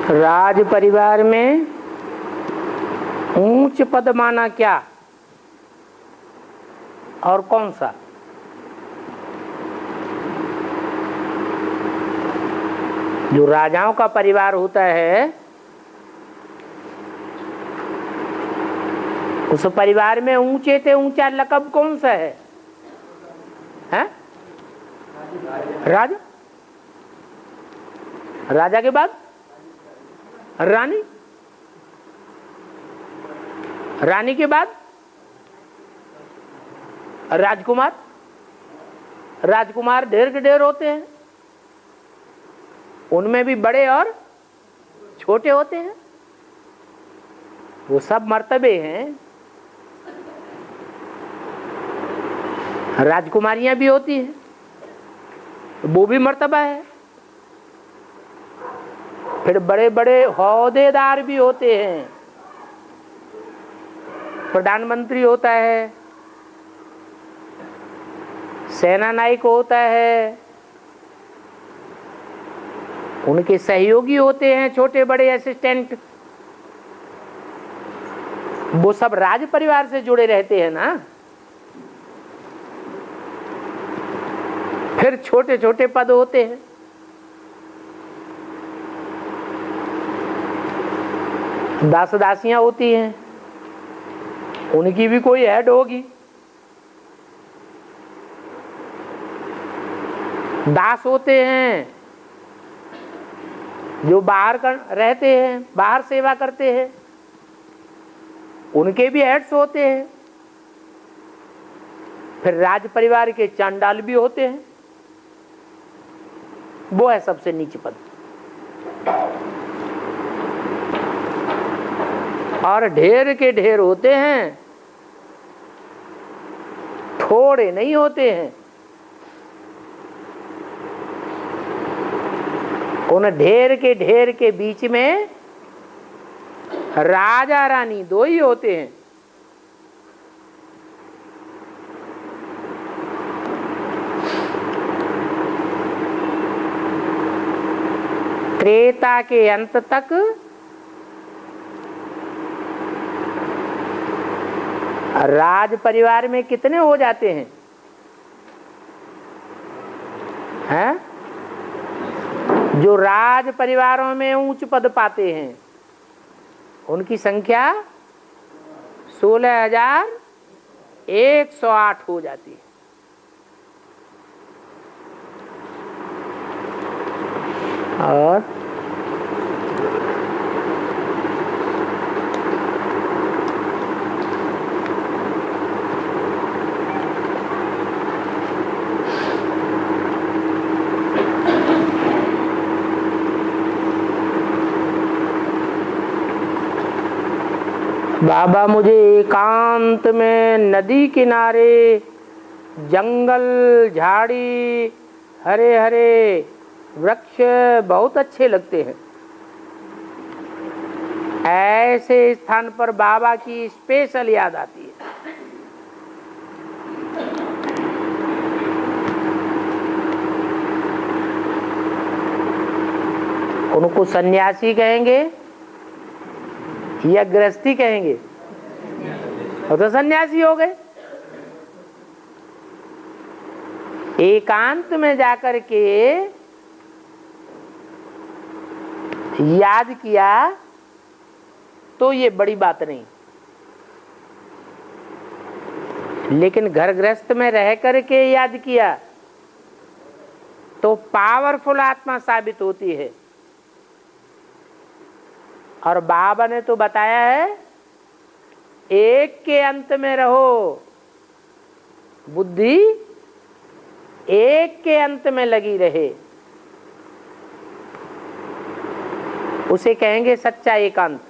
राज परिवार में ऊंच पद माना क्या और कौन सा? जो राजाओं का परिवार होता है उस परिवार में ऊंचे से ऊंचा लक़ब कौन सा है? हैं? राजा। राजा के बाद रानी, रानी के बाद राजकुमार। राजकुमार ढेर के ढेर होते हैं, उनमें भी बड़े और छोटे होते हैं। वो सब मर्तबे हैं। राजकुमारियां भी होती हैं, वो भी मर्तबा है। फिर बड़े बड़े ओहदेदार भी होते हैं। प्रधानमंत्री होता है, सेना नायक होता है, उनके सहयोगी होते हैं छोटे बड़े असिस्टेंट। वो सब राज परिवार से जुड़े रहते हैं ना। फिर छोटे छोटे पद होते हैं। दास दासियां होती हैं, उनकी भी कोई हेड होगी। दास होते हैं जो बाहर रहते हैं, बाहर सेवा करते हैं, उनके भी हेड्स होते हैं। फिर राज परिवार के चांडाल भी होते हैं, वो है सबसे नीचे पद। और ढेर के ढेर होते हैं, थोड़े नहीं होते हैं। उन ढेर के बीच में राजा रानी दो ही होते हैं। त्रेता के अंत तक राज परिवार में कितने हो जाते हैं? हैं? जो राज परिवारों में ऊंच पद पाते हैं उनकी संख्या 16,108 हो जाती है। और बाबा मुझे एकांत में नदी किनारे जंगल झाड़ी हरे हरे वृक्ष बहुत अच्छे लगते हैं। ऐसे स्थान पर बाबा की स्पेशल याद आती है। उनको सन्यासी कहेंगे या गृहस्थी कहेंगे? वो तो सन्यासी हो गए। एकांत में जाकर के याद किया तो ये बड़ी बात नहीं, लेकिन घर गृहस्थ में रह करके याद किया तो पावरफुल आत्मा साबित होती है। और बाबा ने तो बताया है एक के अंत में रहो, बुद्धि एक के अंत में लगी रहे, उसे कहेंगे सच्चा एकांत।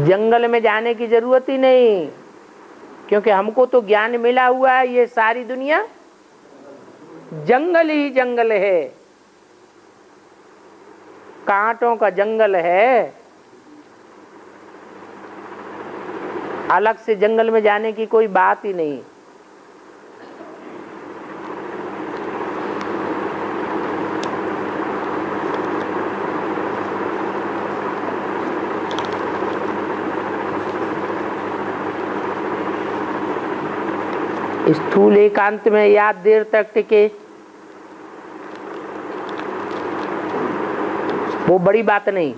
जंगल में जाने की जरूरत ही नहीं, क्योंकि हमको तो ज्ञान मिला हुआ है ये सारी दुनिया जंगल ही जंगल है, कांटों का जंगल है। अलग से जंगल में जाने की कोई बात ही नहीं। स्थूल एकांत में याद देर तक टिके वो बड़ी बात नहीं।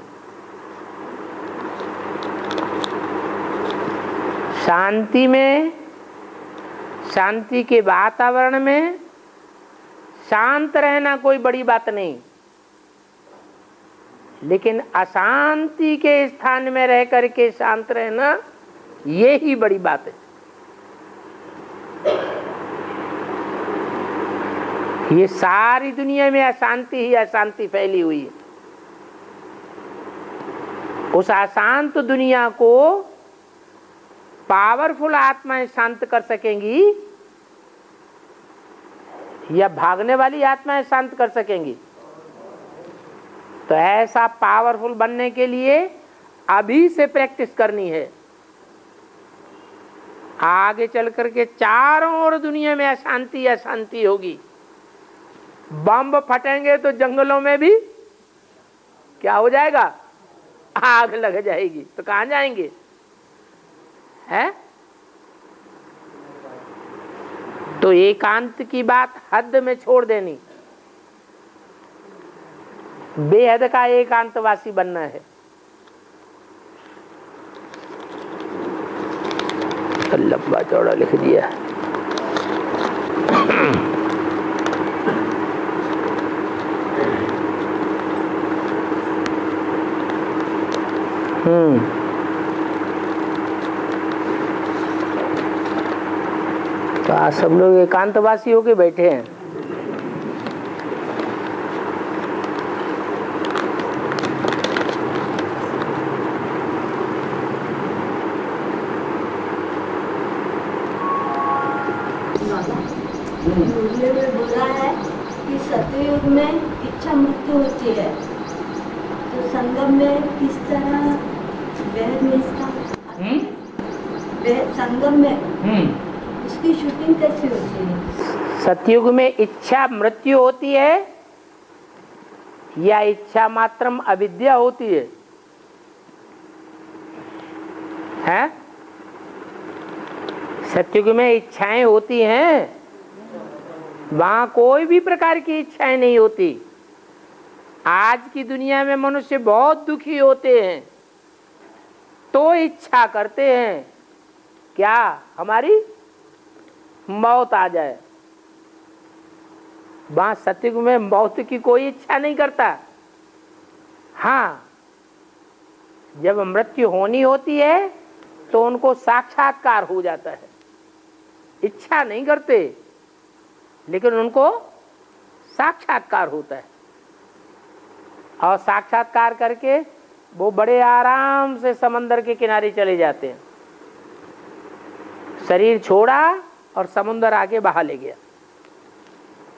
शांति में, शांति के वातावरण में शांत रहना कोई बड़ी बात नहीं, लेकिन अशांति के स्थान में रह करके शांत रहना ये ही बड़ी बात है। ये सारी दुनिया में अशांति ही अशांति फैली हुई है। उस अशांत दुनिया को पावरफुल आत्माएं शांत कर सकेंगी या भागने वाली आत्माएं शांत कर सकेंगी? तो ऐसा पावरफुल बनने के लिए अभी से प्रैक्टिस करनी है। आगे चल करके चारों ओर दुनिया में अशांति अशांति होगी। बम फटेंगे तो जंगलों में भी क्या हो जाएगा? आग लग जाएगी। तो कहां जाएंगे? है? तो एकांत की बात हद में छोड़ देनी, बेहद का एकांतवासी बनना है। तो लंबा चौड़ा लिख दिया। तो आज सब लोग एकांतवासी होके बैठे हैं। मुझे में बोला है कि सतयुग में इच्छा मृत्यु होती है, तो संगम में किस तरह बेहद में इसका संगम में उसकी शूटिंग कैसी होती है? सतयुग में इच्छा मृत्यु होती है या इच्छा मात्रम अविद्या होती है? हैं? सतयुग में इच्छाएं होती हैं, वहां कोई भी प्रकार की इच्छाएं नहीं होती। आज की दुनिया में मनुष्य बहुत दुखी होते हैं तो इच्छा करते हैं क्या? हमारी मौत आ जाए। वहां सतयुग में मौत की कोई इच्छा नहीं करता। हाँ, जब मृत्यु होनी होती है तो उनको साक्षात्कार हो जाता है। इच्छा नहीं करते लेकिन उनको साक्षात्कार होता है, और साक्षात्कार करके वो बड़े आराम से समंदर के किनारे चले जाते हैं। शरीर छोड़ा और समुद्र आके बहा ले गया,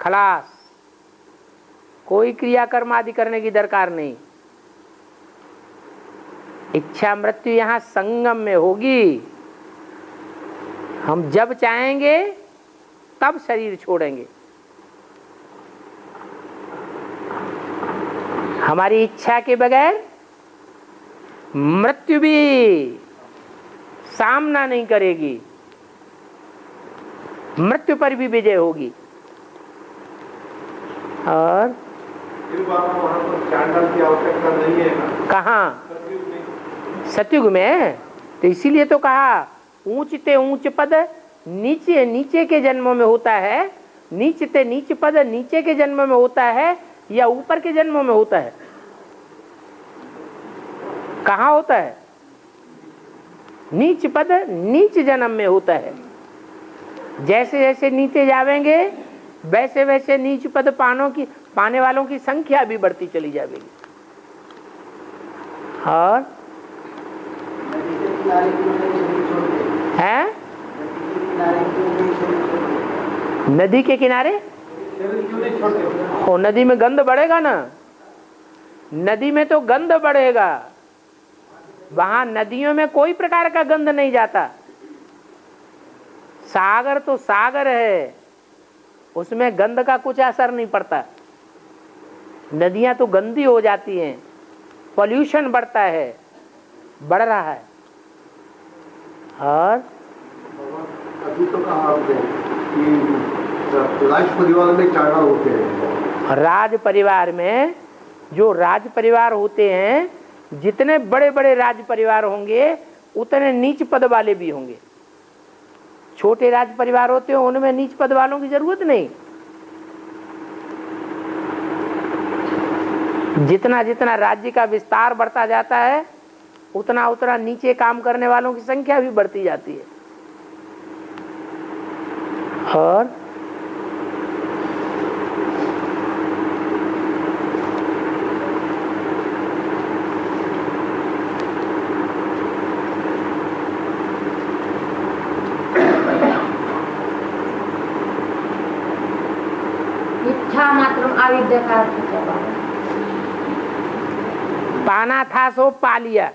खलास। कोई क्रियाकर्म आदि करने की दरकार नहीं। इच्छा मृत्यु यहाँ संगम में होगी। हम जब चाहेंगे तब शरीर छोड़ेंगे। हमारी इच्छा के बगैर मृत्यु भी सामना नहीं करेगी, मृत्यु पर भी विजय होगी। और चांडाल की आवश्यकता नहीं है ना? कहाँ? सतयुग में। तो इसीलिए तो कहा ऊंचते ऊंच पद नीचे नीचे के जन्मों में होता है। नीचते नीच पद नीचे के जन्म में होता है या ऊपर के जन्मों में होता है? कहाँ होता है? नीच पद नीच जन्म में होता है। जैसे जैसे नीचे जावेंगे वैसे वैसे नीच पद पाने वालों की संख्या भी बढ़ती चली जाएगी। और है नदी के किनारे और नदी में गंध बढ़ेगा ना। नदी में तो गंध बढ़ेगा, वहां नदियों में कोई प्रकार का गंध नहीं जाता। सागर तो सागर है, उसमें गंध का कुछ असर नहीं पड़ता। नदियां तो गंदी हो जाती हैं, पॉल्यूशन बढ़ता है, बढ़ रहा है। और अभी तो कहाँ कि राज परिवार में चार होते हैं। राज परिवार में जो राज परिवार होते हैं, जितने बड़े बड़े राज परिवार होंगे उतने नीच पद वाले भी होंगे। छोटे राज परिवार होते हैं उनमें नीच पद वालों की जरूरत नहीं। जितना जितना राज्य का विस्तार बढ़ता जाता है उतना उतना नीचे काम करने वालों की संख्या भी बढ़ती जाती है। और इच्छा मात्र अविद्या का अर्थ क्या बाबा? पाना था सो पा लिया,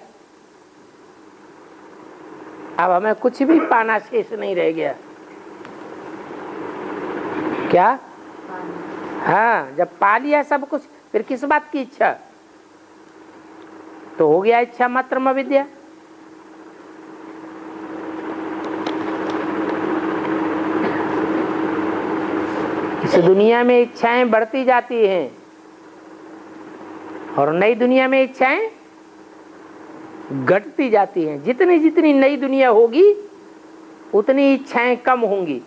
अब हमें कुछ भी पाना शेष नहीं रह गया। क्या? हाँ, जब पा लिया सब कुछ फिर किस बात की इच्छा? तो हो गया इच्छा मात्र अविद्या। इस दुनिया में इच्छाएं बढ़ती जाती हैं और नई दुनिया में इच्छाएं घटती जाती हैं। जितनी जितनी नई दुनिया होगी उतनी इच्छाएं कम होंगी।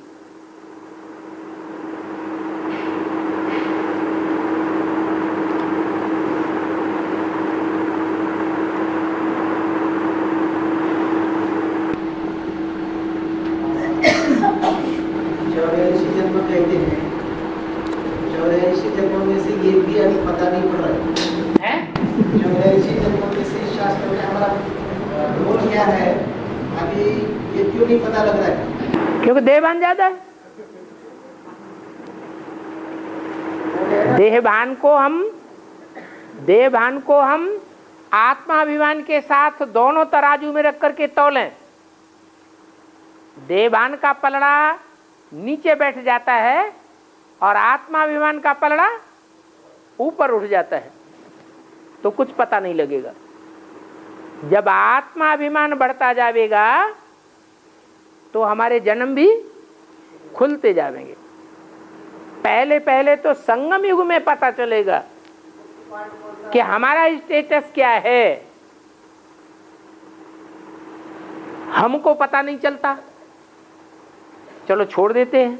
पता नहीं पड़ रहा है शास्त्र में हमारा रोल क्या है अभी ये क्यों नहीं पता लग रहा है? क्योंकि देहभान ज्यादा है। देहभान को हम आत्माभिमान के साथ दोनों तराजू में रख करके तौलें। देहभान का पलड़ा नीचे बैठ जाता है और आत्माभिमान का पलड़ा ऊपर उठ जाता है, तो कुछ पता नहीं लगेगा। जब आत्माभिमान बढ़ता जाएगा तो हमारे जन्म भी खुलते जाएंगे। पहले पहले तो संगम युग में पता चलेगा कि हमारा स्टेटस क्या है, हमको पता नहीं चलता। चलो छोड़ देते हैं।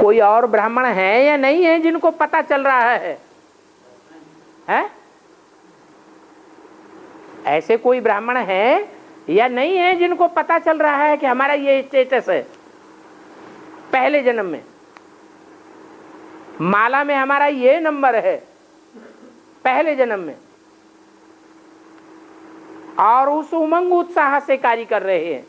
कोई और ब्राह्मण है या नहीं है जिनको पता चल रहा है? ऐसे कोई ब्राह्मण है या नहीं है जिनको पता चल रहा है कि हमारा ये स्टेटस है? पहले जन्म में माला में हमारा ये नंबर है, पहले जन्म में, और उस उमंग उत्साह से कार्य कर रहे हैं।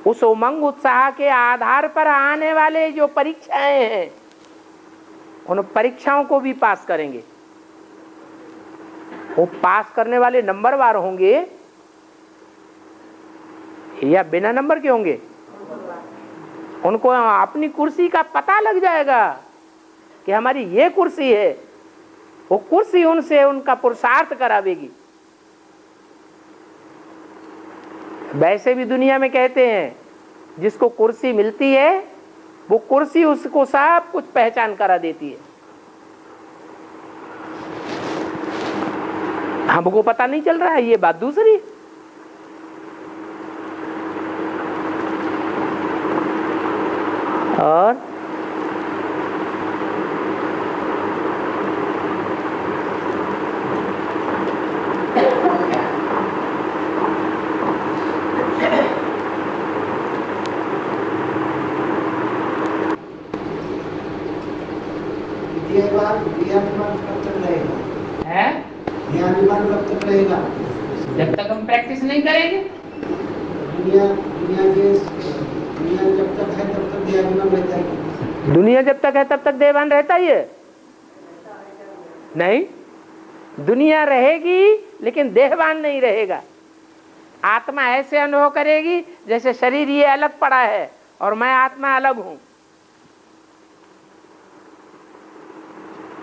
उस उमंग उत्साह के आधार पर आने वाले जो परीक्षाएं हैं उन परीक्षाओं को भी पास करेंगे। वो पास करने वाले नंबरवार होंगे या बिना नंबर के होंगे? उनको अपनी कुर्सी का पता लग जाएगा कि हमारी ये कुर्सी है। वो कुर्सी उनसे उनका पुरुषार्थ करावेगी। वैसे भी दुनिया में कहते हैं जिसको कुर्सी मिलती है वो कुर्सी उसको सब कुछ पहचान करा देती है। हमको पता नहीं चल रहा है, ये बात दूसरी। और जब तक हम प्रैक्टिस नहीं करेंगे, दुनिया जब तक है तब तक देहाभिमान रहता है। दुनिया जब तक है तब तक देहभान रहता ही है? नहीं, दुनिया रहेगी लेकिन देहभान नहीं रहेगा। आत्मा ऐसे अनुभव करेगी जैसे शरीर ये अलग पड़ा है और मैं आत्मा अलग हूं।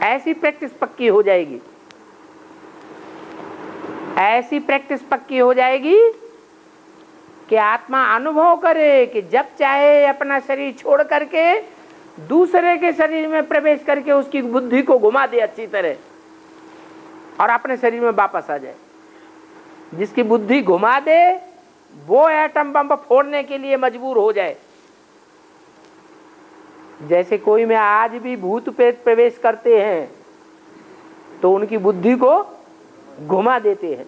ऐसी प्रैक्टिस पक्की हो जाएगी, ऐसी प्रैक्टिस पक्की हो जाएगी कि आत्मा अनुभव करे कि जब चाहे अपना शरीर छोड़ करके दूसरे के शरीर में प्रवेश करके उसकी बुद्धि को घुमा दे अच्छी तरह और अपने शरीर में वापस आ जाए। जिसकी बुद्धि घुमा दे वो एटम बम फोड़ने के लिए मजबूर हो जाए। जैसे कोई में आज भी भूत प्रेत प्रवेश करते हैं तो उनकी बुद्धि को घुमा देते हैं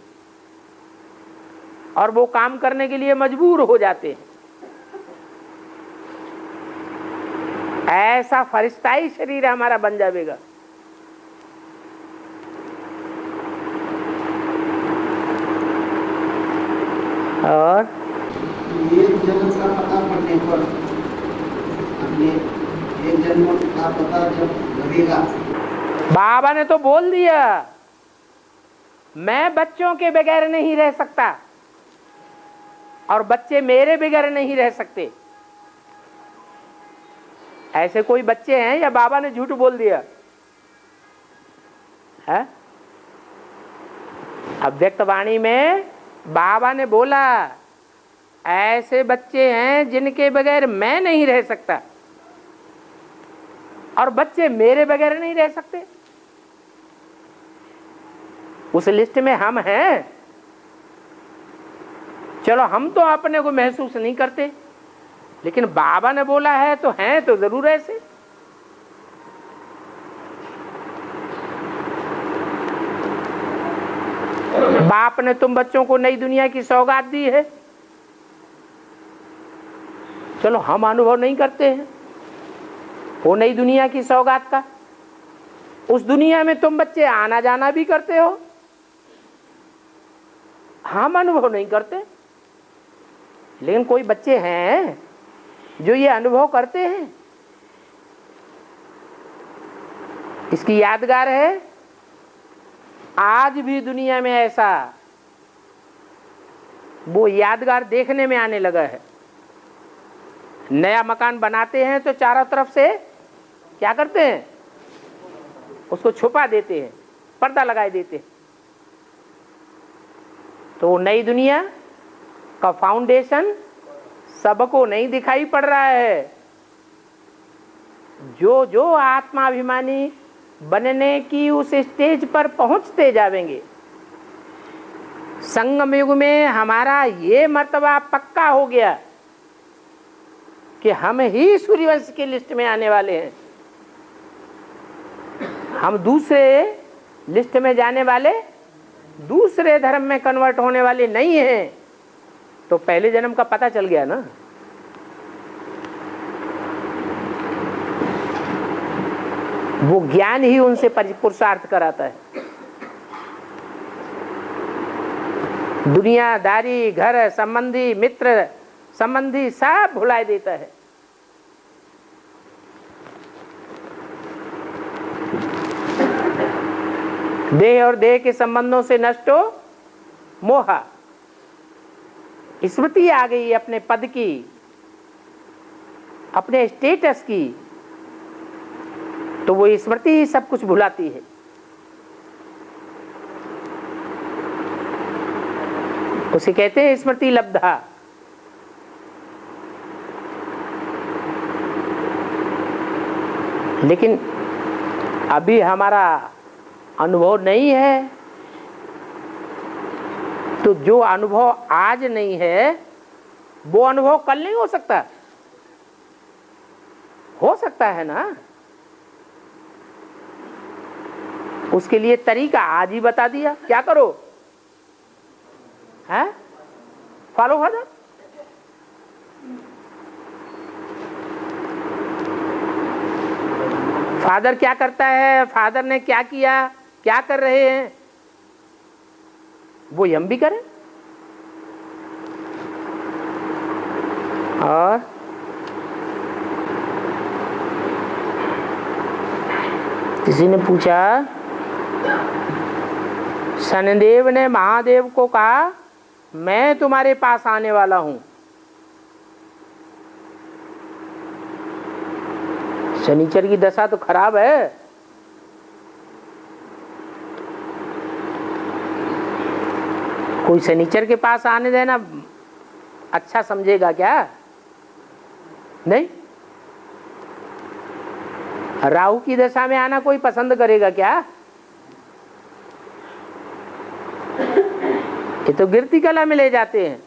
और वो काम करने के लिए मजबूर हो जाते हैं। ऐसा फरिश्ताई शरीर हमारा बन जाएगा। और ये जन्म का पता पड़ने पर अपने ये जन्म का पता जब लगेगा, बाबा ने तो बोल दिया मैं बच्चों के बगैर नहीं रह सकता और बच्चे मेरे बगैर नहीं रह सकते। ऐसे कोई बच्चे हैं या बाबा ने झूठ बोल दिया है? अव्यक्त वाणी में बाबा ने बोला ऐसे बच्चे हैं जिनके बगैर मैं नहीं रह सकता और बच्चे मेरे बगैर नहीं रह सकते। उस लिस्ट में हम हैं। चलो हम तो अपने को महसूस नहीं करते लेकिन बाबा ने बोला है तो हैं तो जरूर ऐसे। बाप ने तुम बच्चों को नई दुनिया की सौगात दी है। चलो हम अनुभव नहीं करते हैं वो नई दुनिया की सौगात का। उस दुनिया में तुम बच्चे आना जाना भी करते हो, हम अनुभव नहीं करते। लेकिन कोई बच्चे हैं जो ये अनुभव करते हैं। इसकी यादगार है आज भी दुनिया में ऐसा वो यादगार देखने में आने लगा है। नया मकान बनाते हैं तो चारों तरफ से क्या करते हैं, उसको छुपा देते हैं, पर्दा लगाए देते हैं। तो नई दुनिया का फाउंडेशन सबको नहीं दिखाई पड़ रहा है। जो जो आत्माभिमानी बनने की उस स्टेज पर पहुंचते जाएंगे, संगम युग में हमारा ये मर्तबा पक्का हो गया कि हम ही सूर्यवंश की लिस्ट में आने वाले हैं। हम दूसरे लिस्ट में जाने वाले, दूसरे धर्म में कन्वर्ट होने वाले नहीं हैं। तो पहले जन्म का पता चल गया ना। वो ज्ञान ही उनसे पुरुषार्थ कराता है। दुनियादारी, घर संबंधी, मित्र संबंधी सब भुला देता है। देह और देह के संबंधों से नष्ट हो मोह। स्मृति आ गई अपने पद की, अपने स्टेटस की, तो वो स्मृति ही सब कुछ भुलाती है। उसे कहते हैं स्मृति लब्धा। लेकिन अभी हमारा अनुभव नहीं है, तो जो अनुभव आज नहीं है वो अनुभव कल नहीं हो सकता। हो सकता है ना। उसके लिए तरीका आज ही बता दिया, क्या करो है, फॉलो फादर। फादर क्या करता है, फादर ने क्या किया, क्या कर रहे हैं, वो हम भी करें। और किसी ने पूछा, शनिदेव ने महादेव को कहा मैं तुम्हारे पास आने वाला हूं। शनिचर की दशा तो खराब है। कोई शनिचर के पास आने देना अच्छा समझेगा क्या? नहीं। राहु की दशा में आना कोई पसंद करेगा क्या? ये तो गिरती कला में ले जाते हैं।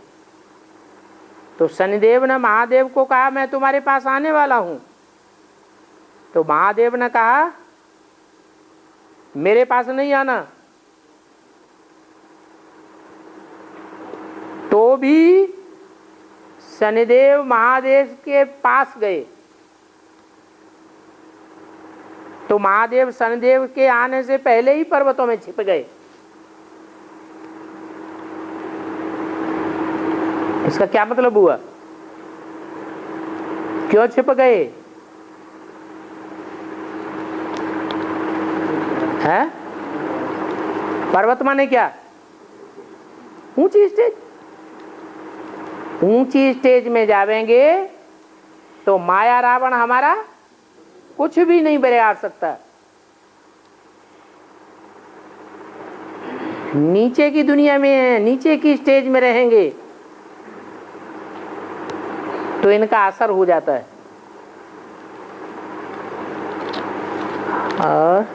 तो शनिदेव ने महादेव को कहा मैं तुम्हारे पास आने वाला हूं, तो महादेव ने कहा मेरे पास नहीं आना। तो भी शनिदेव महादेव के पास गए, तो महादेव शनिदेव के आने से पहले ही पर्वतों में छिप गए। इसका क्या मतलब हुआ? क्यों छिप गए? है पर्वत माने क्या? ऊंची स्टेज। ऊंची स्टेज में जावेंगे तो माया रावण हमारा कुछ भी नहीं बिगाड़ सकता। नीचे की दुनिया में, नीचे की स्टेज में रहेंगे तो इनका असर हो जाता है। और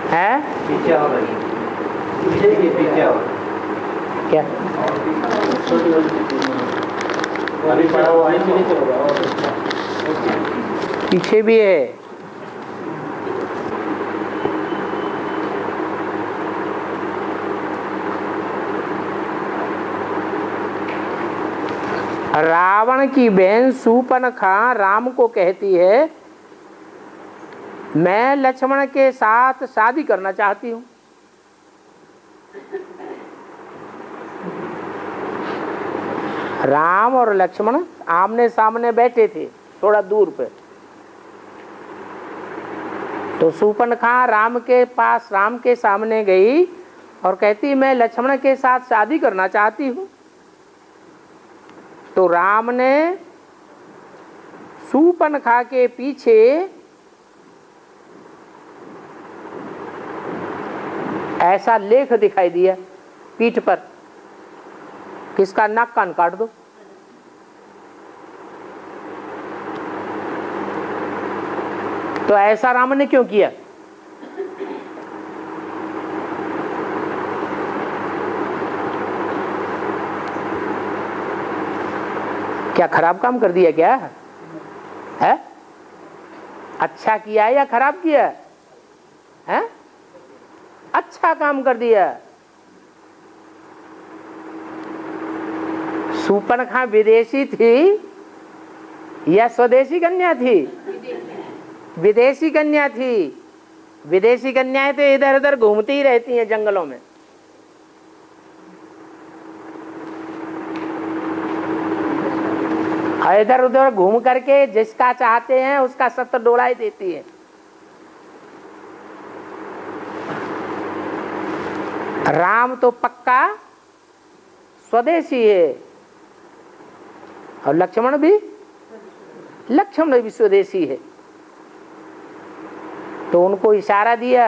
है पीछे आओ भाई, पीछे आओ। क्या? अभी पड़ा हुआ है, पीछे भी है। रावण की बहन शूर्पणखा राम को कहती है मैं लक्ष्मण के साथ शादी करना चाहती हूं। राम और लक्ष्मण आमने सामने बैठे थे थोड़ा दूर पे। तो शूर्पणखा राम के पास, राम के सामने गई और कहती मैं लक्ष्मण के साथ शादी करना चाहती हूं। तो राम ने शूर्पणखा के पीछे ऐसा लेख दिखाई दिया पीठ पर, किसका नाक कान काट दो। तो ऐसा राम ने क्यों किया? क्या खराब काम कर दिया क्या है? अच्छा किया या खराब किया है? अच्छा काम कर दिया। शूर्पणखा विदेशी थी या स्वदेशी कन्या थी? विदेशी कन्या थी। विदेशी कन्याएं तो इधर उधर घूमती ही रहती हैं जंगलों में। इधर उधर घूम करके जिसका चाहते हैं उसका सत्तर डोलाई देती है। राम तो पक्का स्वदेशी है और लक्ष्मण भी स्वदेशी है। तो उनको इशारा दिया।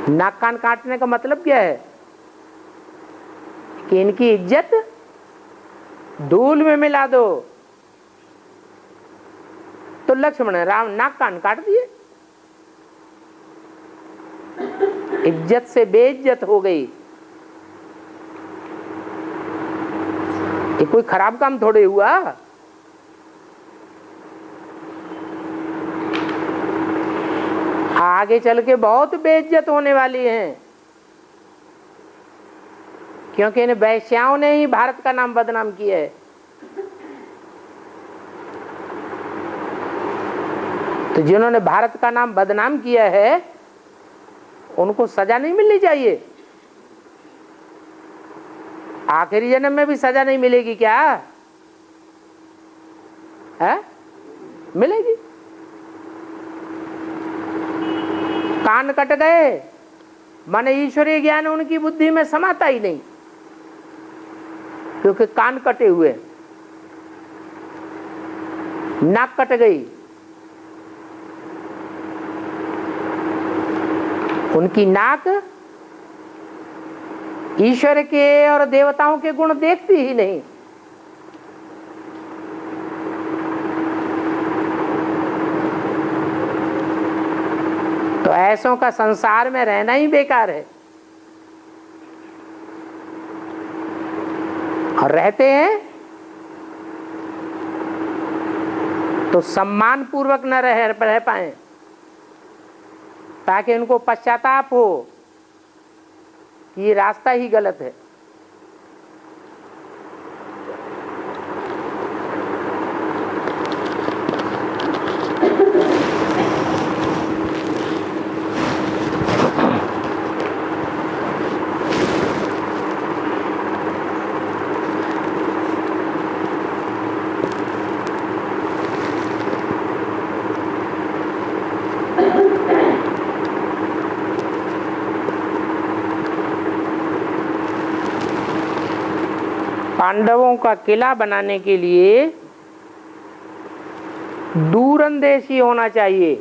नाक कान काटने का मतलब क्या है? कि इनकी इज्जत धूल में मिला दो। तो लक्ष्मण राम नाक कान काट दिए। इज्जत से बेइज्जत हो गई। ये कोई खराब काम थोड़े हुआ। आगे चल के बहुत बेइज्जत होने वाली है, क्योंकि इन वैश्याओं ने ही भारत का नाम बदनाम किया है। तो जिन्होंने भारत का नाम बदनाम किया है उनको सजा नहीं मिलनी चाहिए? आखिरी जन्म में भी सजा नहीं मिलेगी क्या है? मिलेगी। कान कट गए माने ईश्वरीय ज्ञान उनकी बुद्धि में समाता ही नहीं, क्योंकि कान कटे हुए। नाक कट गई उनकी नाक ईश्वर के और देवताओं के गुण देखती ही नहीं। तो ऐसों का संसार में रहना ही बेकार है। और रहते हैं तो सम्मान पूर्वक न रह पाए, ताकि उनको पश्चाताप हो कि ये रास्ता ही गलत है। पांडवों का किला बनाने के लिए दूरंदेशी होना चाहिए।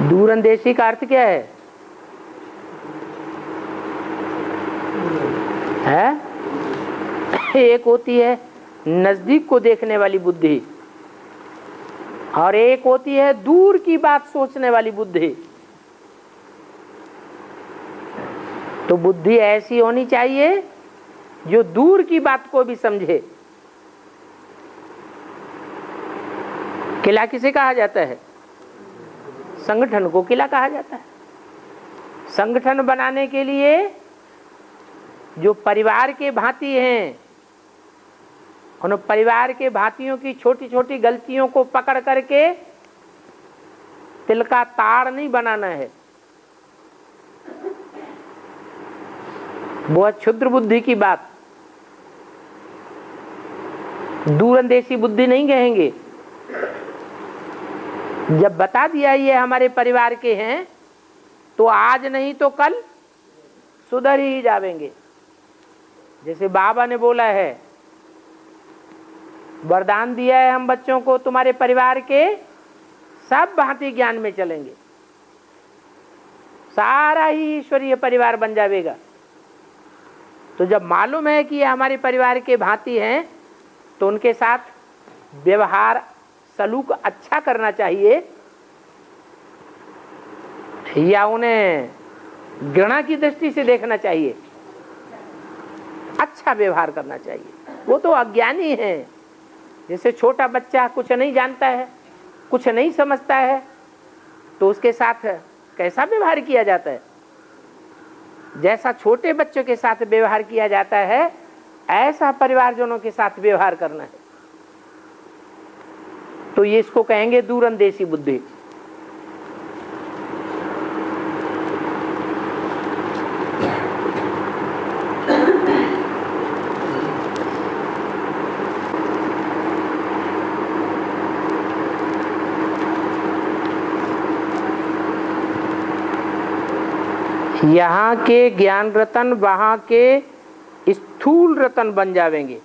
दूरंदेशी का अर्थ क्या है? एक होती है नजदीक को देखने वाली बुद्धि, और एक होती है दूर की बात सोचने वाली बुद्धि। तो बुद्धि ऐसी होनी चाहिए जो दूर की बात को भी समझे। किला किसे कहा जाता है? संगठन को किला कहा जाता है। संगठन बनाने के लिए जो परिवार के भांति हैं, उन परिवार के भांतियों की छोटी छोटी गलतियों को पकड़ करके तिल का ताड़ नहीं बनाना है। बहुत क्षुद्र बुद्धि की बात, दूरंदेशी बुद्धि नहीं कहेंगे। जब बता दिया ये हमारे परिवार के हैं, तो आज नहीं तो कल सुधर ही जावेंगे। जैसे बाबा ने बोला है, वरदान दिया है हम बच्चों को, तुम्हारे परिवार के सब भांति ज्ञान में चलेंगे, सारा ही ईश्वरीय परिवार बन जाएगा। तो जब मालूम है कि ये हमारे परिवार के भांति हैं, तो उनके साथ व्यवहार सलूक अच्छा करना चाहिए, या उन्हें घृणा की दृष्टि से देखना चाहिए। अच्छा व्यवहार करना चाहिए। वो तो अज्ञानी है। जैसे छोटा बच्चा कुछ नहीं जानता है, कुछ नहीं समझता है, तो उसके साथ कैसा व्यवहार किया जाता है? जैसा छोटे बच्चों के साथ व्यवहार किया जाता है, ऐसा परिवारजनों के साथ व्यवहार करना है। तो ये इसको कहेंगे दूरंदेशी बुद्धि। यहाँ के ज्ञान रतन वहाँ के स्थूल रतन बन जावेंगे।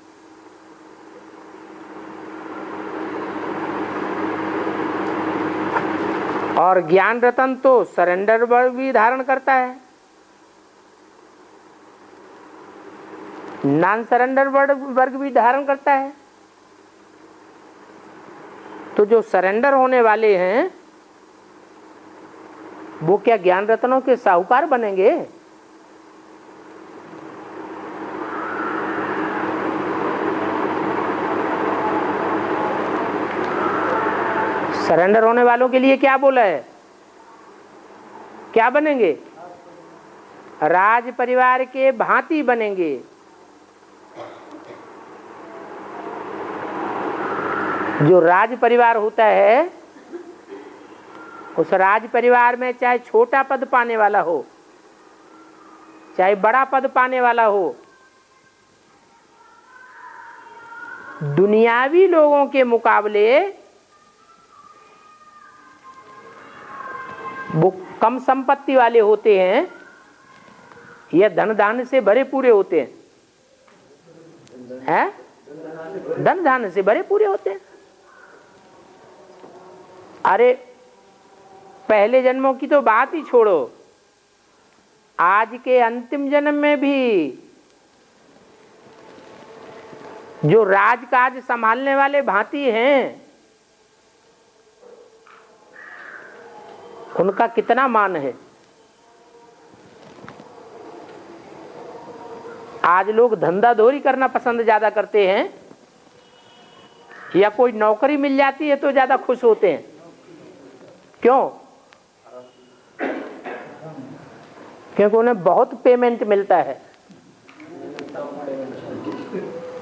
और ज्ञान रतन तो सरेंडर वर्ग भी धारण करता है, नॉन सरेंडर वर्ग भी धारण करता है। तो जो सरेंडर होने वाले हैं वो क्या ज्ञान रत्नों के साहूकार बनेंगे? सरेंडर होने वालों के लिए क्या बोला है? क्या बनेंगे? राज परिवार के भांति बनेंगे। जो राज परिवार होता है, उस राज परिवार में चाहे छोटा पद पाने वाला हो, चाहे बड़ा पद पाने वाला हो, दुनियावी लोगों के मुकाबले वो कम संपत्ति वाले होते हैं या धन धान्य से भरे पूरे होते हैं? धन धान्य से भरे पूरे होते हैं। अरे पहले जन्मों की तो बात ही छोड़ो, आज के अंतिम जन्म में भी जो राजकाज संभालने वाले भांति हैं, उनका कितना मान है। आज लोग धंधाधोरी करना पसंद ज्यादा करते हैं, या कोई नौकरी मिल जाती है तो ज्यादा खुश होते हैं। क्यों? क्योंकि उन्हें बहुत पेमेंट मिलता है।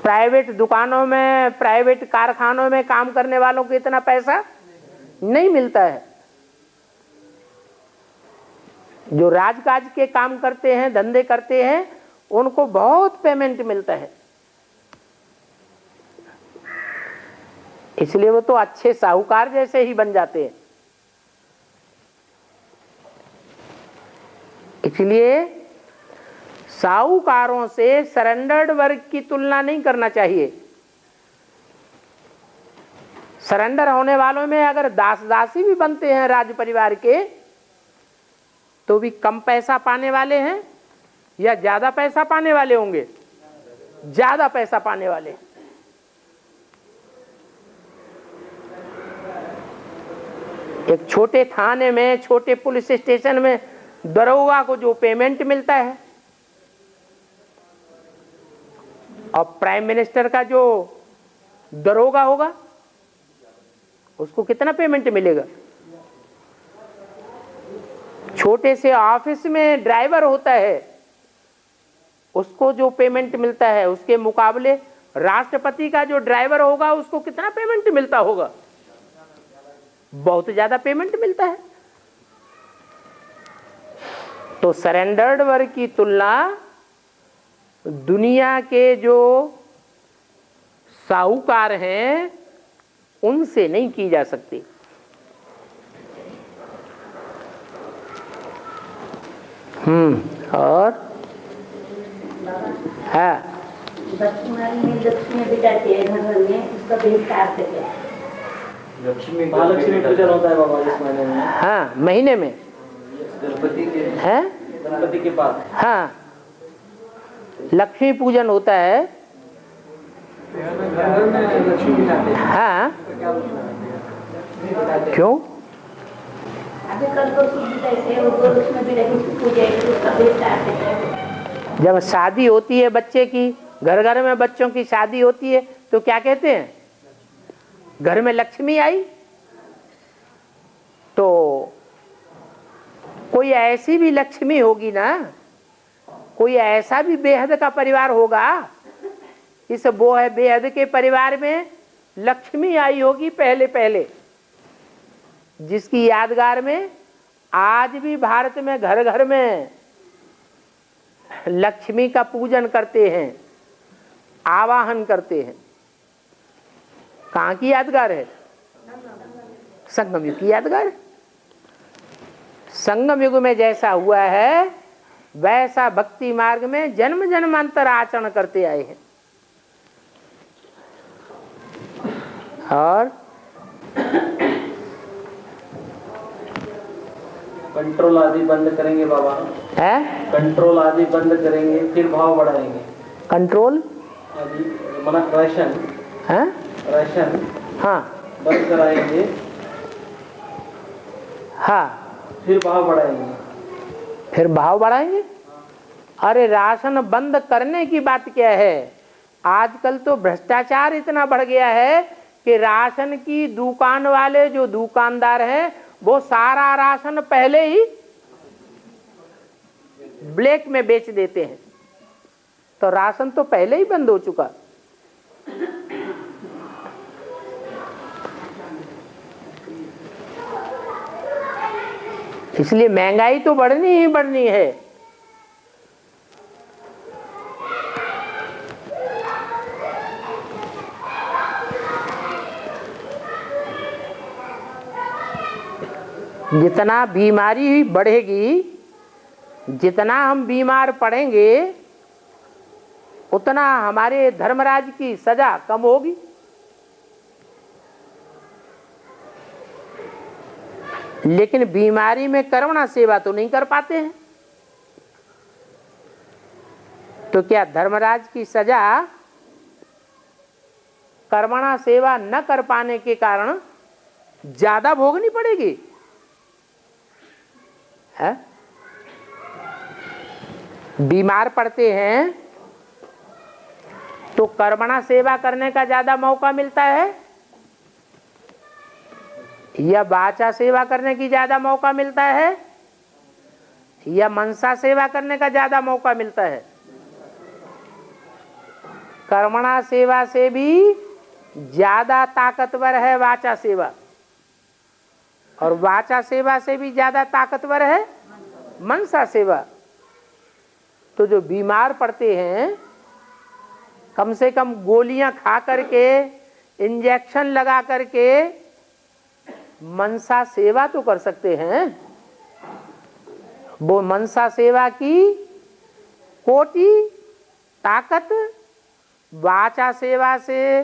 प्राइवेट दुकानों में, प्राइवेट कारखानों में काम करने वालों को इतना पैसा नहीं मिलता है। जो राजकाज के काम करते हैं, धंधे करते हैं, उनको बहुत पेमेंट मिलता है। इसलिए वो तो अच्छे साहूकार जैसे ही बन जाते हैं। इसलिए साहूकारों से सरेंडर्ड वर्ग की तुलना नहीं करना चाहिए। सरेंडर होने वालों में अगर दास दासी भी बनते हैं राज परिवार के, तो भी कम पैसा पाने वाले हैं या ज्यादा पैसा पाने वाले होंगे? ज्यादा पैसा पाने वाले। एक छोटे थाने में, छोटे पुलिस स्टेशन में दरोगा को जो पेमेंट मिलता है, और प्राइम मिनिस्टर का जो दरोगा होगा उसको कितना पेमेंट मिलेगा? छोटे से ऑफिस में ड्राइवर होता है, उसको जो पेमेंट मिलता है, उसके मुकाबले राष्ट्रपति का जो ड्राइवर होगा उसको कितना पेमेंट मिलता होगा? बहुत ज्यादा पेमेंट मिलता है। तो सरेंडर्ड वर्ग की तुलना दुनिया के जो साहूकार हैं उनसे नहीं की जा सकती। और है लक्ष्मी बिठाती है घर घर में, उसका भेद का अर्थ क्या है? लक्ष्मी महालक्ष्मी पूजन होता है बाबा इस महीने में। हाँ, महीने में गणपति के है, गणपति के बाद हाँ लक्ष्मी पूजन होता है। हाँ, क्यों? अभी कल को उसमें भी रही पूजा, उसका भेद का अर्थ क्या है? जब शादी होती है बच्चे की, घर घर में बच्चों की शादी होती है, तो क्या कहते हैं? घर में लक्ष्मी आई। तो कोई ऐसी भी लक्ष्मी होगी ना, कोई ऐसा भी बेहद का परिवार होगा, इस वो है बेहद के परिवार में लक्ष्मी आई होगी पहले पहले, जिसकी यादगार में आज भी भारत में घर घर में लक्ष्मी का पूजन करते हैं, आवाहन करते हैं। कहाँ की यादगार है? संगम युग की यादगार। संगम युग में जैसा हुआ है वैसा भक्ति मार्ग में जन्म जन्मांतर आचरण करते आए हैं। और कंट्रोल आदि बंद करेंगे बाबा है, कंट्रोल आदि बंद करेंगे, फिर भाव बढ़ाएंगे। कंट्रोल आदि मना राशन है, राशन हाँ बंद कराएंगे, हाँ, फिर भाव बढ़ाएंगे। फिर भाव बढ़ाएंगे। अरे राशन बंद करने की बात क्या है? आजकल तो भ्रष्टाचार इतना बढ़ गया है कि राशन की दुकान वाले जो दुकानदार हैं वो सारा राशन पहले ही ब्लैक में बेच देते हैं। तो राशन तो पहले ही बंद हो चुका। इसलिए महंगाई तो बढ़नी ही बढ़नी है। जितना बीमारी बढ़ेगी, जितना हम बीमार पड़ेंगे, उतना हमारे धर्मराज की सजा कम होगी। लेकिन बीमारी में कर्मणा सेवा तो नहीं कर पाते हैं। तो क्या धर्मराज की सजा कर्मणा सेवा न कर पाने के कारण ज्यादा भोगनी पड़ेगी? है? बीमार पड़ते हैं तो कर्मणा सेवा करने का ज्यादा मौका मिलता है या वाचा सेवा करने की ज्यादा मौका मिलता है या मनसा सेवा करने का ज्यादा मौका मिलता है? कर्मणा सेवा से भी ज्यादा ताकतवर है वाचा सेवा, और वाचा सेवा से भी ज्यादा ताकतवर है मनसा सेवा। तो जो बीमार पड़ते हैं, कम से कम गोलियां खा करके, इंजेक्शन लगा करके मनसा सेवा तो कर सकते हैं। वो मनसा सेवा की कोटि ताकत वाचा सेवा से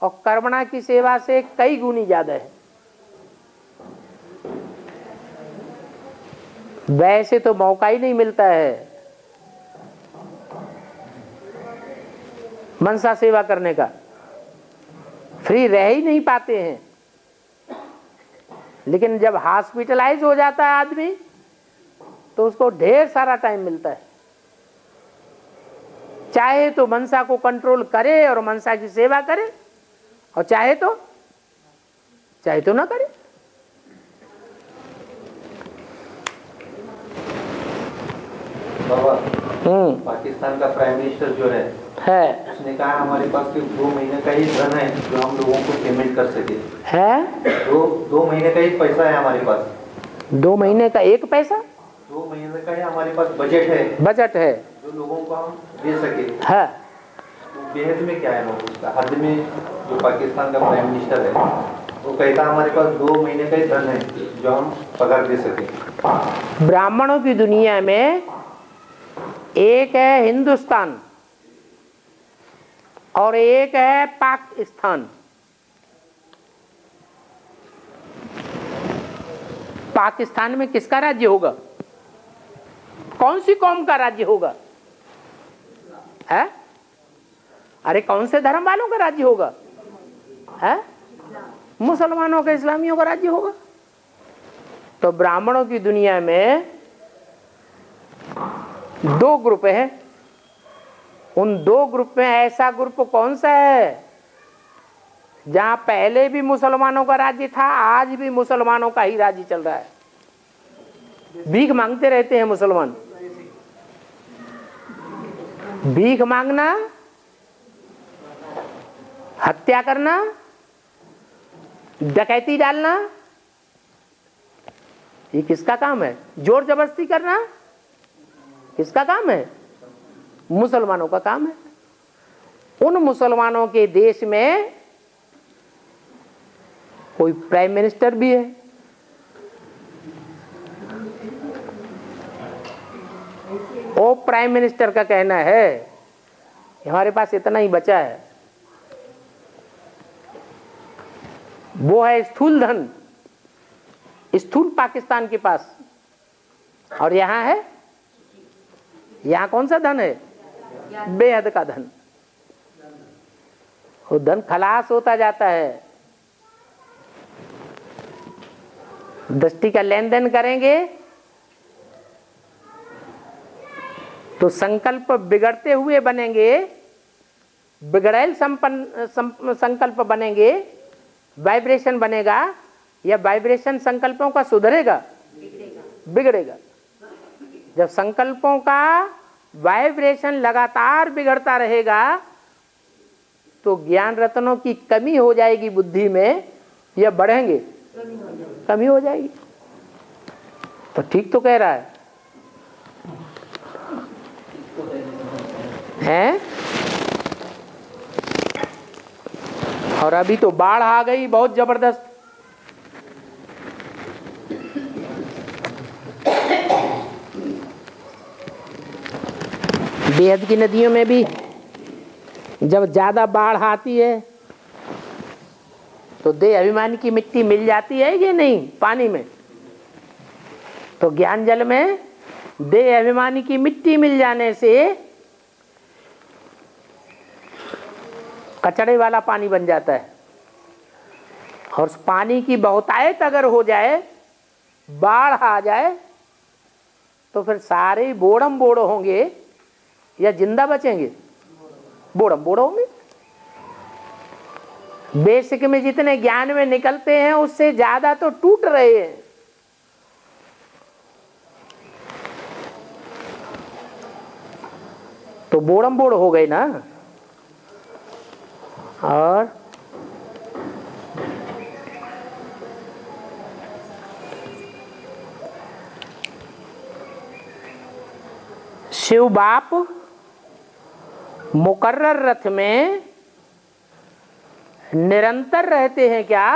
और कर्मणा की सेवा से कई गुनी ज्यादा है। वैसे तो मौका ही नहीं मिलता है मनसा सेवा करने का, फ्री रह ही नहीं पाते हैं। लेकिन जब हॉस्पिटलाइज हो जाता है आदमी तो उसको ढेर सारा टाइम मिलता है। चाहे तो मनसा को कंट्रोल करे और मनसा की सेवा करे, और चाहे तो ना करे। बाबा, पाकिस्तान का प्राइम मिनिस्टर जो है उसने कहा हमारे पास सिर्फ 2 महीने का ही धन है जो हम लोगों को पेमेंट कर सके। है 2 महीने का ही पैसा है हमारे पास। 2 महीने का एक पैसा? 2 महीने का ही हमारे पास बजट है जो लोगों को हम दे सके। है तो बेहद में क्या है लोग उसका हद में जो पाकिस्तान का प्राइम मिनिस्टर है वो कहता हमारे पास 2 महीने का ही धन है जो हम पगार दे सके। ब्राह्मणों की दुनिया में एक है हिंदुस्तान और एक है पाकिस्तान। पाकिस्तान में किसका राज्य होगा? कौन सी कौम का राज्य होगा? है? अरे कौन से धर्म वालों का राज्य होगा? है? मुसलमानों का, इस्लामियों का राज्य होगा। तो ब्राह्मणों की दुनिया में 2 ग्रुप है। उन 2 ग्रुप में ऐसा ग्रुप कौन सा है जहां पहले भी मुसलमानों का राज्य था, आज भी मुसलमानों का ही राज्य चल रहा है? भीख मांगते रहते हैं मुसलमान। भीख मांगना, हत्या करना, डकैती डालना, ये किसका काम है? जोर जबरदस्ती करना किसका काम है? मुसलमानों का काम है। उन मुसलमानों के देश में कोई प्राइम मिनिस्टर भी है। वो प्राइम मिनिस्टर का कहना है हमारे पास इतना ही बचा है, वो है स्थूल धन, स्थूल पाकिस्तान के पास। और यहां है, यहां कौन सा धन है? बेहद का धन। वो धन खलास होता जाता है। दृष्टि का लेन देन करेंगे तो संकल्प बिगड़ते हुए बनेंगे, बिगड़ैल संकल्प बनेंगे, वाइब्रेशन बनेगा, या वाइब्रेशन संकल्पों का सुधरेगा? बिगड़ेगा। जब संकल्पों का वाइब्रेशन लगातार बिगड़ता रहेगा तो ज्ञान रत्नों की कमी हो जाएगी बुद्धि में, या बढ़ेंगे? कमी हो जाएगी। तो ठीक तो कह रहा है, हैं? और अभी तो बाढ़ आ गई बहुत जबरदस्त। बेहद की नदियों में भी जब ज्यादा बाढ़ आती है तो देह अभिमान की मिट्टी मिल जाती है कि नहीं पानी में? तो ज्ञान जल में देह अभिमानी की मिट्टी मिल जाने से कचड़े वाला पानी बन जाता है। और उस पानी की बहुतायत अगर हो जाए, बाढ़ आ जाए, तो फिर सारे बोड़म बोड़ होंगे या जिंदा बचेंगे? बोड़म बोड़ होंगे। बेसिक में जितने ज्ञान में निकलते हैं उससे ज्यादा तो टूट रहे हैं। तो बोड़म बोड़ हो गए ना। और शिव बाप मुकर्रर रथ में निरंतर रहते हैं क्या?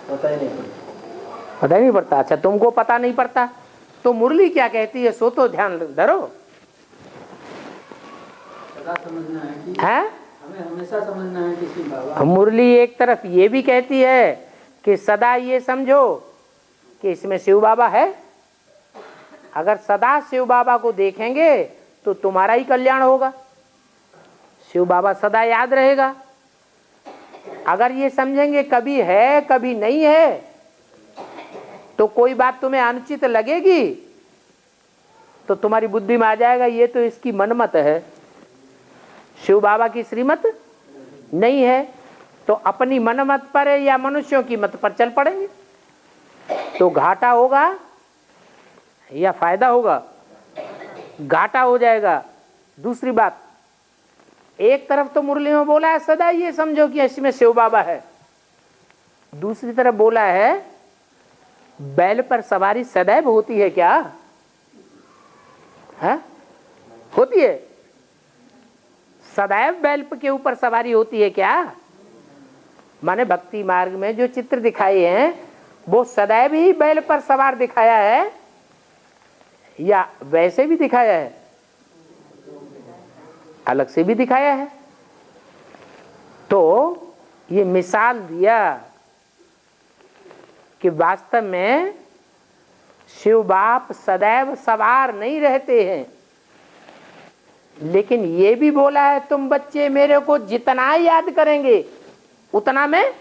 पता ही नहीं पता ही नहीं पड़ता। अच्छा, तुमको पता नहीं पड़ता तो मुरली क्या कहती है सो तो ध्यान धरो। पता समझना है कि है हमें हमेशा समझना है कि शिव बाबा। मुरली एक तरफ ये भी कहती है कि सदा ये समझो कि इसमें शिव बाबा है। अगर सदा शिव बाबा को देखेंगे तो तुम्हारा ही कल्याण होगा, शिव बाबा सदा याद रहेगा। अगर ये समझेंगे कभी है कभी नहीं है तो कोई बात तुम्हें अनुचित लगेगी तो तुम्हारी बुद्धि में आ जाएगा ये तो इसकी मनमत है, शिव बाबा की श्रीमत नहीं है। तो अपनी मनमत पर या मनुष्यों की मत पर चल पड़ेंगे तो घाटा होगा या फायदा होगा? घाटा हो जाएगा। दूसरी बात, एक तरफ तो मुरली में बोला है सदा ये समझो कि इसमें शिव बाबा है, दूसरी तरफ बोला है बैल पर सवारी सदैव होती है क्या? है? होती है? सदैव बैल के ऊपर सवारी होती है क्या? माने भक्ति मार्ग में जो चित्र दिखाए हैं वो सदैव ही बैल पर सवार दिखाया है या वैसे भी दिखाया है, अलग से भी दिखाया है? तो ये मिसाल दिया कि वास्तव में शिव बाप सदैव सवार नहीं रहते हैं, लेकिन ये भी बोला है तुम बच्चे मेरे को जितना याद करेंगे उतना मैं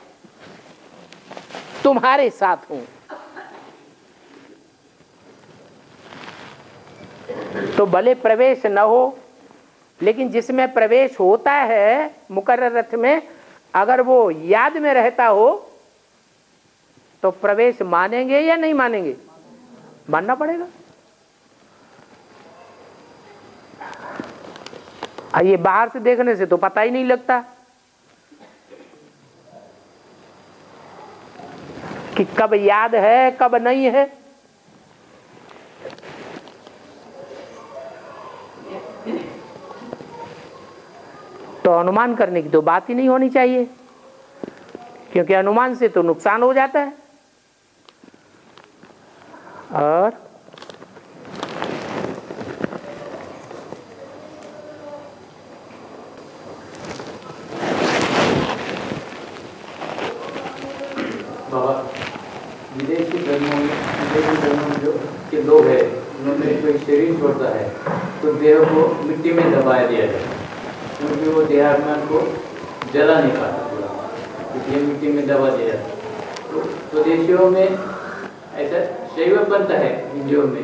तुम्हारे साथ हूं। तो भले प्रवेश न हो लेकिन जिसमें प्रवेश होता है मुकर्रर रथ में, अगर वो याद में रहता हो तो प्रवेश मानेंगे या नहीं मानेंगे? मानना पड़ेगा। ये बाहर से देखने से तो पता ही नहीं लगता कि कब याद है कब नहीं है। तो अनुमान करने की तो बात ही नहीं होनी चाहिए, क्योंकि अनुमान से तो नुकसान हो जाता है। और बाबा विदेशी धर्मों में जो के लोग हैं उन्होंने कोई शरीर छोड़ता है तो देह को मिट्टी में दबाया दिया जाए, क्योंकि वो देहात्मा को जला नहीं पाता पूरा, इसलिए मिट्टी में दबा दिया जाता। तो स्वदेशियों में ऐसा शैव पंथ है, हिंदुओं में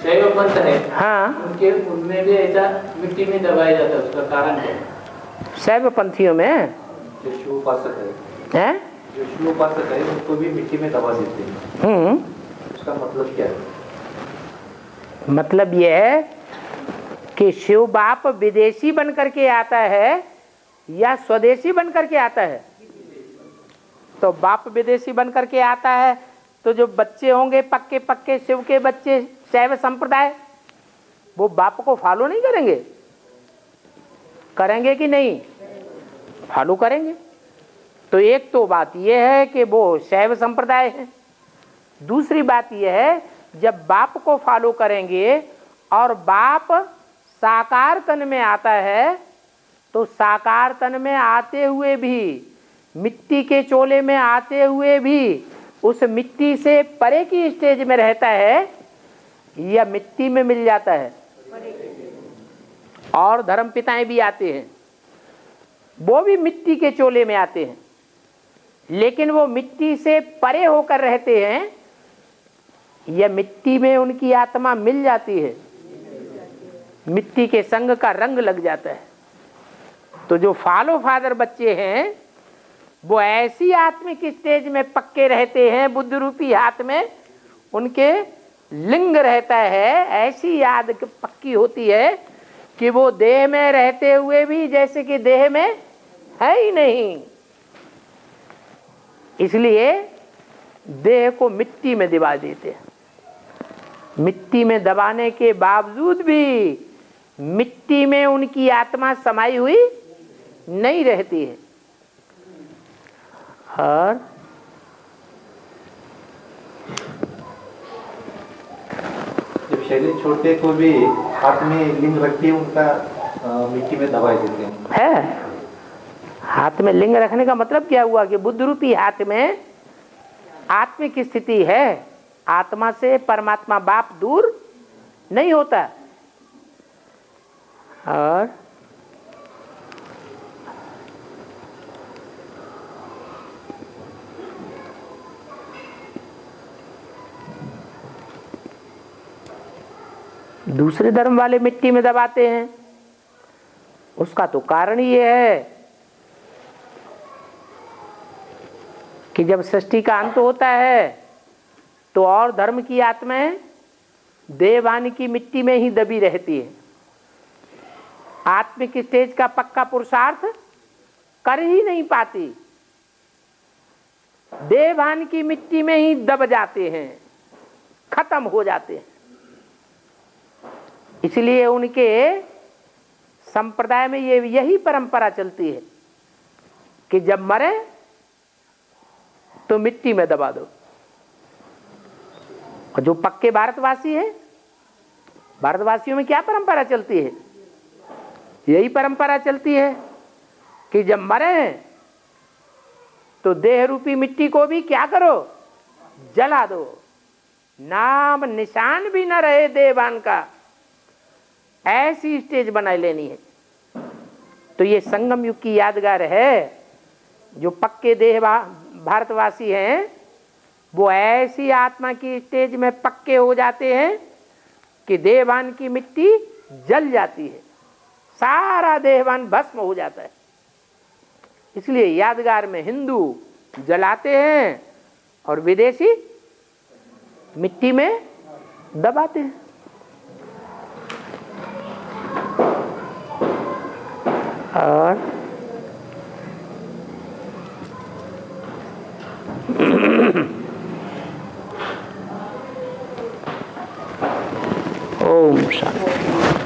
शैव पंथ है, हाँ, उनके उनमें भी ऐसा मिट्टी में दबाया जाता है। उसका कारण क्या है? शैव पंथियों में जो शिव उपासक है, जो शिव उपासक है उनको भी मिट्टी में दबा देते हैं। उसका मतलब क्या है? मतलब यह है कि शिव बाप विदेशी बन करके आता है या स्वदेशी बन करके आता है? तो बाप विदेशी बन करके आता है तो जो बच्चे होंगे पक्के पक्के शिव के बच्चे शैव संप्रदाय, वो बाप को फॉलो नहीं करेंगे? करेंगे कि नहीं? फॉलो करेंगे। तो एक तो बात यह है कि वो शैव संप्रदाय है। दूसरी बात यह है जब बाप को फॉलो करेंगे और बाप साकार तन में आता है तो साकार तन में आते हुए भी, मिट्टी के चोले में आते हुए भी उस मिट्टी से परे की स्टेज में रहता है या मिट्टी में मिल जाता है? और धर्म पिताएं भी आते हैं, वो भी मिट्टी के चोले में आते हैं, लेकिन वो मिट्टी से परे होकर रहते हैं या मिट्टी में उनकी आत्मा मिल जाती है, मिट्टी के संग का रंग लग जाता है। तो जो फॉलो फादर बच्चे हैं वो ऐसी आत्मिक स्टेज में पक्के रहते हैं, बुद्ध रूपी हाथ में उनके लिंग रहता है, ऐसी याद पक्की होती है कि वो देह में रहते हुए भी जैसे कि देह में है ही नहीं। इसलिए देह को मिट्टी में दबा देते हैं। मिट्टी में दबाने के बावजूद भी मिट्टी में उनकी आत्मा समाई हुई नहीं रहती है। और जब शरीर छोड़ते को भी हाथ में लिंग रख के उनका मिट्टी में दबाई देते हैं। हाथ में लिंग रखने का मतलब क्या हुआ कि बुद्ध रूपी हाथ में आत्मिक स्थिति है, आत्मा से परमात्मा बाप दूर नहीं होता। और दूसरे धर्म वाले मिट्टी में दबाते हैं, उसका तो कारण ये है कि जब सृष्टि का अंत होता है तो और धर्म की आत्माएं देवान की मिट्टी में ही दबी रहती है, आत्मिक स्टेज का पक्का पुरुषार्थ कर ही नहीं पाती, देवान की मिट्टी में ही दब जाते हैं, खत्म हो जाते हैं। इसलिए उनके संप्रदाय में यही परंपरा चलती है कि जब मरे तो मिट्टी में दबा दो। और जो पक्के भारतवासी हैं, भारतवासियों में क्या परंपरा चलती है? यही परंपरा चलती है कि जब मरे तो देह रूपी मिट्टी को भी क्या करो, जला दो, नाम निशान भी न रहे देवान का, ऐसी स्टेज बनाई लेनी है। तो ये संगम युग की यादगार है। जो पक्के देह भारतवासी हैं वो ऐसी आत्मा की स्टेज में पक्के हो जाते हैं कि देवान की मिट्टी जल जाती है, सारा देवान भस्म हो जाता है। इसलिए यादगार में हिंदू जलाते हैं और विदेशी मिट्टी में दबाते हैं। और ओम शांति।